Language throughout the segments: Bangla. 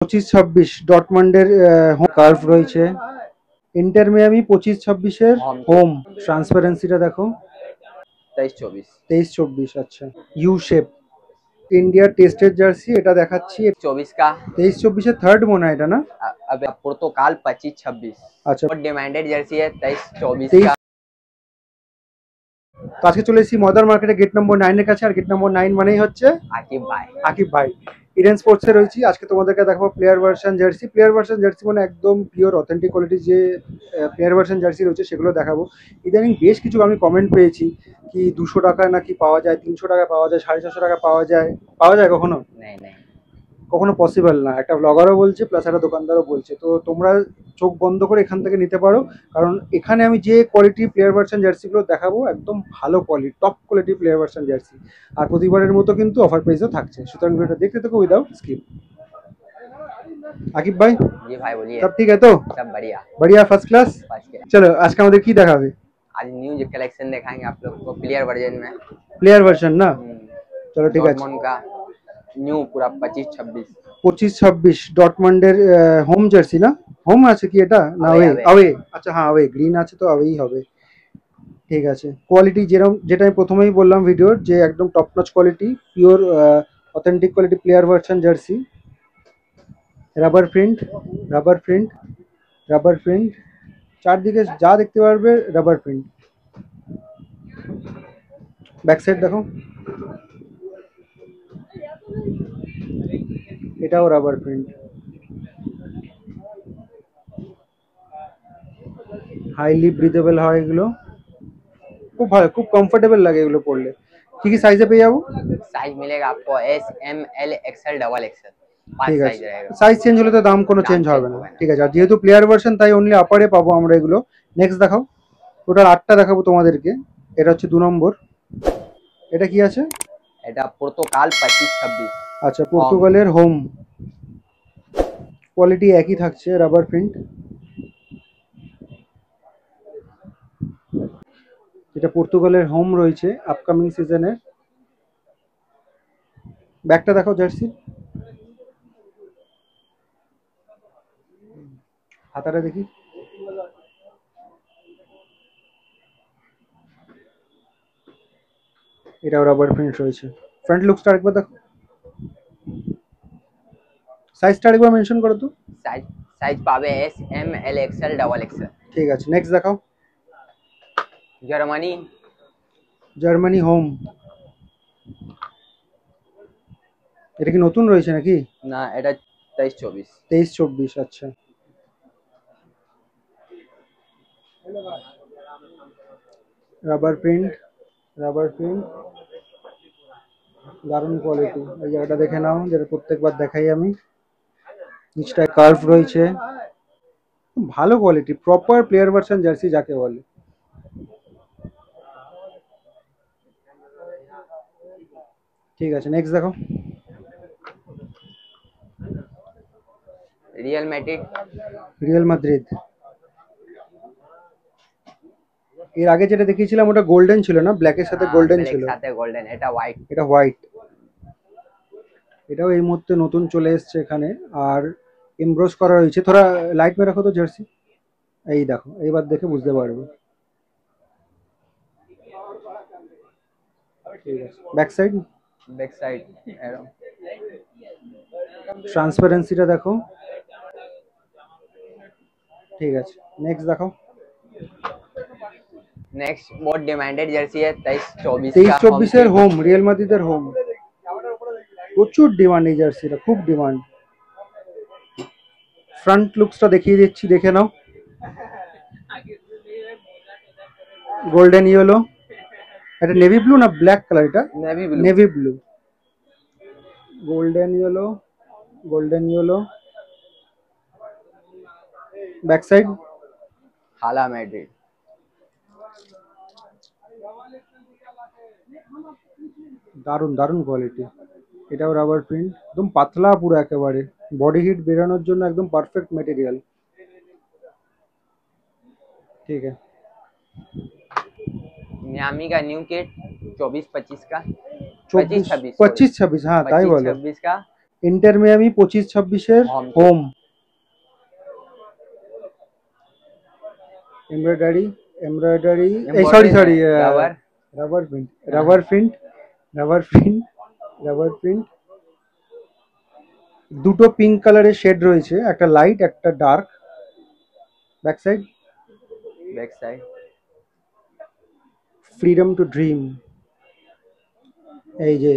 25-26 ডটমন্ডের কার্ভ রয়েছে। Inter Miami 25-26 home. ট্রান্সপারেন্সিটা দেখো 23-24। আচ্ছা, ইউ শেপ ইন্ডিয়ার টেস্টের জার্সি এটা দেখাচ্ছি 24 का 23-24 থার্ড মনে হয় এটা না। अब पुर्तगाल 25-26 আচ্ছা, और डिमांडेड जर्सी है 23-24 का। তো আজকে চলে এসেছি মদার মার্কেটে গেট নম্বর 9 এর কাছে। আর গেট নম্বর 9 মানেই হচ্ছে আকিব ভাই ইডেন স্পোর্টসে রয়েছি। আজকে তোমাদেরকে দেখাবো player version jersey. Player version jersey মানে একদম পিওর অথেন্টিক কোয়ালিটির যে প্লেয়ার ভার্সন জার্সি রয়েছে সেগুলো দেখাবো। ইদানিং বেশ কিছু আমি কমেন্ট পেয়েছি কি 200 টাকায় নাকি পাওয়া যায়, 300 টাকায় পাওয়া যায়, 450 টাকা পাওয়া যায় কখনো কখনো পসিবল না। একটা ব্লগারও বলছে প্লাস একটা দোকানদারও বলছে। তো তোমরা চোখ বন্ধ করে এখান থেকে নিতে পারো, কারণ এখানে আমি যে কোয়ালিটি প্লেয়ার ভার্সন জার্সিগুলো দেখাবো একদম ভালো quality, top quality player version jersey. আর প্রতিবারের মতো কিন্তু অফার প্রাইসও থাকছে, সুতরাং ভিডিওটা দেখতে থাকো উইদাউট স্কিপ। আকিব ভাই, जी भाई बोलिए। सब ठीक है तो? सब बढ़िया बढ़िया, फर्स्ट क्लास। चलो आज का আমাদের কি দেখাবে? आज न्यू कलेक्शन दिखाएंगे आप लोग को प्लेयर वर्जन में। प्लेयर वर्जन ना, चलो ठीक है। डॉर्टमुंड का न्यू पूरा 25-26 25-26 ডটমন্ডের হোম জার্সি না? হোম আছে কি এটা না অ্যাওয়ে? অ্যাওয়ে, আচ্ছা হ্যাঁ অ্যাওয়ে, গ্রিন আছে তো অ্যাওয়েই হবে। ঠিক আছে, কোয়ালিটি যেরকম যেটা আমি প্রথমেই বললাম ভিডিওর যে একদম top notch quality, pure authentic quality player version jersey. Rubber print, rubber print, rubber print, চারদিকে যা দেখতে পারবে রাবার প্রিন্ট। ব্যাক সাইড দেখো, এটাও রাবার প্রিন্ট। হাইলি ব্রিথেবল হয় এগুলো, খুব ভালো, খুব কমফোর্টেবল লাগে এগুলো পরলে। কি কি সাইজে পেয়ে যাবো? साइज मिलेगा आपको S M L XL double XL, 5 ঠিক साइज আছে, रहेगा। সাইজ চেঞ্জ হলে তো দাম কোনো চেঞ্জ হবে না। ঠিক আছে, আর যেহেতু প্লেয়ার ভার্সন তাই অনলি আপারে পাবো আমরা এগুলো। নেক্সট দেখাও, টোটাল 8টা দেখাবো তোমাদেরকে। এটা হচ্ছে 2 নম্বর। এটা কি আছে? এটা পর্তুগাল 25-26। আচ্ছা, পর্তুগালের হোম, কোয়ালিটি একই থাকছে, রাবার প্রিন্ট। এটা পর্তুগালের হোম রয়েছে আপকামিং সিজনের। ব্যাকটা দেখো জার্সি, হাতাটা দেখি। এটাও রাবার প্রিন্ট রয়েছে। ফ্রন্ট লুকসটা আরেকবার দেখো, সাইজটা আরেকবার মেনশন করো তো। সাইজ সাইজ পাবে S M L XL double XL. ঠিক আছে, নেক্সট দেখাও। Germany, Germany home. এটা কি নতুন রয়েছে নাকি? না এটা 23-24। 23-24, আচ্ছা। রাবার প্রিন্ট, রাবার প্রিন্ট, দারুণ কোয়ালিটি। এই জায়গাটা দেখে নাও, যেটা প্রত্যেকবার দেখাই আমি। নিচটায় কার্ভ রয়েছে, ভালো quality, proper player version jersey যাকে বলে। ঠিক আছে, নেক্সট দেখো। Real Madrid, Real Madrid. এর আগে যেটা দেখিয়েছিলাম ওটা গোল্ডেন ছিল না, ব্ল্যাকের সাথে গোল্ডেন ছিল। সাথে গোল্ডেন, এটা হোয়াইট। এটা হোয়াইট। এটাও এই মুহূর্তে নতুন চলে এসছে এখানে, আর এমব্রোস করা রয়েছে। থোড়া লাইট মে রাখো তো জার্সি, এই দেখো, এইবার দেখে বুঝতে পারবে। ঠিক আছে, ব্যাক সাইড, ব্যাক সাইড এরকম ট্রান্সপারেন্সিটা দেখো। ঠিক আছে, নেক্সট দেখো। नेक्स्ट बहुत डिमांडेड जर्सी है 23-24 23-24 এর হোম, রিয়াল মাদ্রিদের হোম। প্রচুর ডিমান্ড এই জার্সিটা, খুব ডিমান্ড। ফ্রন্ট লুকসটা দেখিয়ে দিচ্ছি, দেখে নাও। গোল্ডেন ইয়েলো, এটা নেভি ব্লু না ব্ল্যাক কালার? এটা navy blue. Golden yellow, golden yellow. Back side हाला मैड्रिड। দারুণ দারুণ কোয়ালিটি। এটাও রাবার প্রিন্ট, একদম পাতলা পুরো একেবারে, বডি হিট বেরানোর জন্য একদম পারফেক্ট মেটেরিয়াল। ঠিক আছে, मियामी का न्यू किट 24-25 का, 25-26, হ্যাঁ তাই বলো। 25-26 का ইন্টার মিয়ামি 25-26-এর Home. হোম। এমব্রয়ডারি এই sorry Rubber. Rubber print rubber print দুটো পিঙ্ক কালারের শেড রয়েছে, একটা লাইট একটা dark. Back side Back side. Freedom to dream, এই যে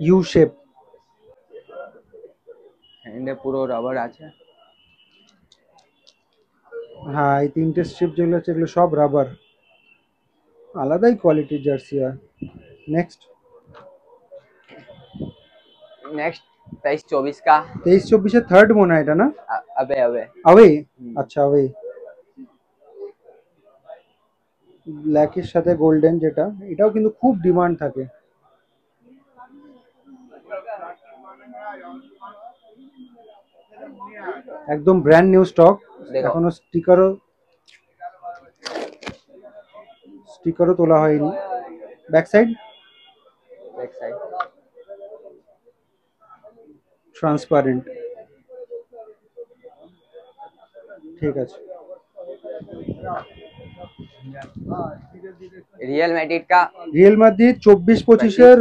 ইউ শেপ। হ্যান্ডে পুরো রাবার আছে। হ্যাঁ, এই তিনটে স্ট্রিপ যেগুলো আছে এগুলো সব রাবার, আলাদাই কোয়ালিটির জার্সি হয়। নেক্সট नेक्स्ट 23-24 का 23-24-এর থার্ড মনে হয় এটা না? अबे अबे আওয়ে, আচ্ছা আওয়ে। ব্ল্যাকের সাথে গোল্ডেন, যেটা এটাও কিন্তু খুব ডিমান্ড থাকে। একদম ব্র্যান্ড নিউ স্টক, দেখো। এখনো স্টিকারও তোলা হয়নি। Back side back side transparent, ঠিক আছে। रियल मैड्रिड का রিয়েল মাদ্রিদ 24-25-এর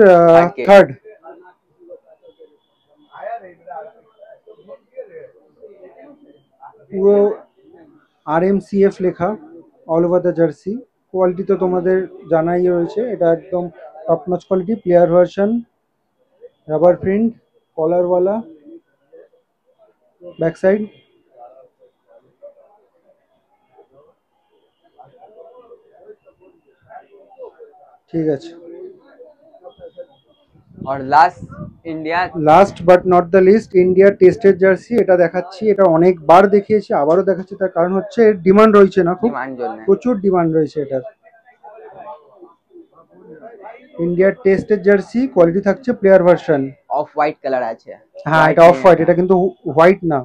Third. থার্ড। পুরো RMCF লেখা, all over the jersey. Quality তো তোমাদের জানাই রয়েছে, এটা একদম top notch quality. Player version, rubber print, কলারওয়ালা। ব্যাক সাইড ঠিক আছে। और last India last but not the least, ইন্ডিয়ার টেস্টেড জার্সি। এটা দেখাচ্ছি, এটা অনেকবার দেখিয়েছি, আবারও দেখাচ্ছি। তার কারণ হচ্ছে এর ডিমান্ড রয়েছে না, খুব डिमांड जोन है প্রচুর ডিমান্ড রয়েছে এটার। ইন্ডিয়ার টেস্টেড জার্সি, কোয়ালিটি থাকছে player version. Of white colour আছে। হ্যাঁ, এটা অফ হোয়াইট, এটা কিন্তু হোয়াইট না,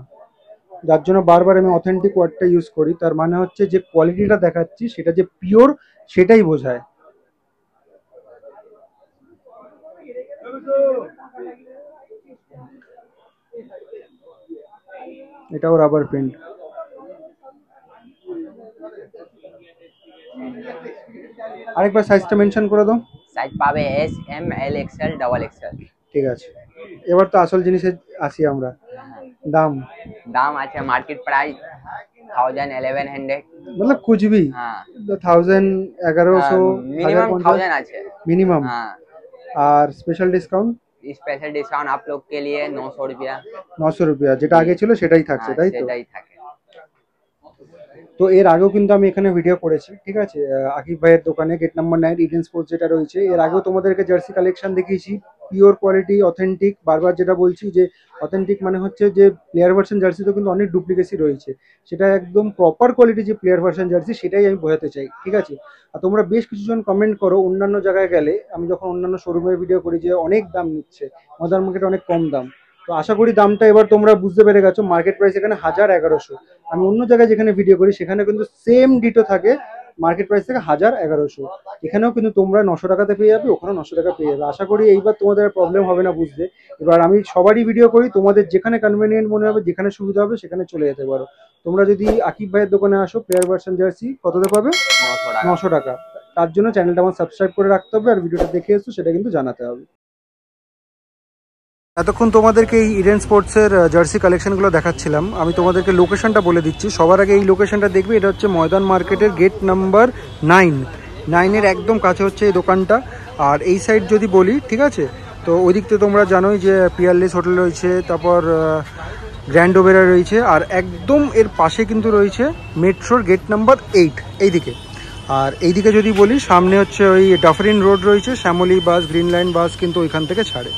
যার জন্য বারবার আমি অথেন্টিক ওয়ার্ডটা ইউজ করি। তার মানে হচ্ছে যে কোয়ালিটিটা দেখাচ্ছি সেটা যে পিওর সেটাই বোঝায়। এটাও রাবার প্রিন্ট। আরেকবার সাইজটা মেনশন করে দাও। সাইজ পাবে S M L XL double XL. ঠিক আছে, এবার তো আসল জিনিসে আসি আমরা। দাম দাম আছে মার্কেট প্রাইস 1100 मतलब कुछ भी हाँ 1000 1100 मिनिमम 1000 আছে मिनिमम। हाँ আর স্পেশাল ডিসকাউন্ট स्पेशल डिस्काउंट आप लोग के लिए 900 रुपया। 900 রুপিয়া, যেটা আগে ছিল সেটাই থাকছে, তাই তো? সেটাই থাকে। তো এর আগেও কিন্তু আমি এখানে ভিডিও করেছি, ঠিক আছে, আকিব ভাইয়ের দোকানে গেট নাম্বার 9 ইডেন স্পোর্টস যেটা রয়েছে। এর আগেও তোমাদেরকে জার্সি কালেকশন দেখিয়েছি, পিওর কোয়ালিটি, অথেন্টিক। বারবার যেটা বলছি যে অথেন্টিক মানে হচ্ছে যে প্লেয়ার ভার্সন জার্সি তো কিন্তু অনেক ডুপ্লিকেসি রয়েছে, সেটা একদম প্রপার কোয়ালিটি যে প্লেয়ার ভার্সন জার্সি সেটাই আমি বোঝাতে চাই, ঠিক আছে। আর তোমরা বেশ কিছুজন কমেন্ট করো অন্যান্য জায়গায় গেলে, আমি যখন অন্যান্য শোরুমের ভিডিও করি, যে অনেক দাম নিচ্ছে, মদার মার্কেটে অনেক কম দাম। তো আশা করি দামটা এবার তোমরা বুঝতে পেরে গেছো। মার্কেট প্রাইস এখানে 1000-1100। আমি অন্য জায়গায় যেখানে ভিডিও করি সেখানে কিন্তু সেম ডিটো থাকে, মার্কেট প্রাইস থেকে 1000-1100। এখানেও কিন্তু তোমরা 900 টাকাতে পেয়ে যাবে, ওখানেও 900 টাকা পেয়ে যাবে। আশা করি এইবার তোমাদের প্রবলেম হবে না বুঝতে। এবার আমি সবারই ভিডিও করি, তোমাদের যেখানে কনভিনিয়েন্ট মনে হবে, যেখানে সুবিধা হবে সেখানে চলে যেতে পারো। তোমরা যদি আকিব ভাইয়ের দোকানে আসো, প্লেয়ার ভার্সন জার্সি কততে পাবে? 900 টাকা। তার জন্য চ্যানেলটা আমার সাবস্ক্রাইব করে রাখতে হবে, আর ভিডিওটা দেখে এসো সেটা কিন্তু জানাতে হবে। এতক্ষণ তোমাদেরকে এই ইডেন স্পোর্টসের জার্সি কালেকশনগুলো দেখাচ্ছিলাম। আমি তোমাদেরকে লোকেশনটা বলে দিচ্ছি। সবার আগে এই লোকেশনটা দেখবে, এটা হচ্ছে ময়দান মার্কেটের গেট নাম্বার 9 একদম কাছে হচ্ছে এই দোকানটা। আর এই সাইড যদি বলি, ঠিক আছে, তো ওই দিক থেকে তোমরা জানোই যে পিয়ারলেস হোটেল রয়েছে, তারপর গ্র্যান্ড ওবেরা রয়েছে, আর একদম এর পাশে কিন্তু রয়েছে মেট্রোর গেট নাম্বার 8 এইদিকে। আর এইদিকে যদি বলি, সামনে হচ্ছে ওই ডাফরিন রোড রয়েছে, শ্যামলী বাস, গ্রিন লাইন বাস কিন্তু ওইখান থেকে ছাড়ে।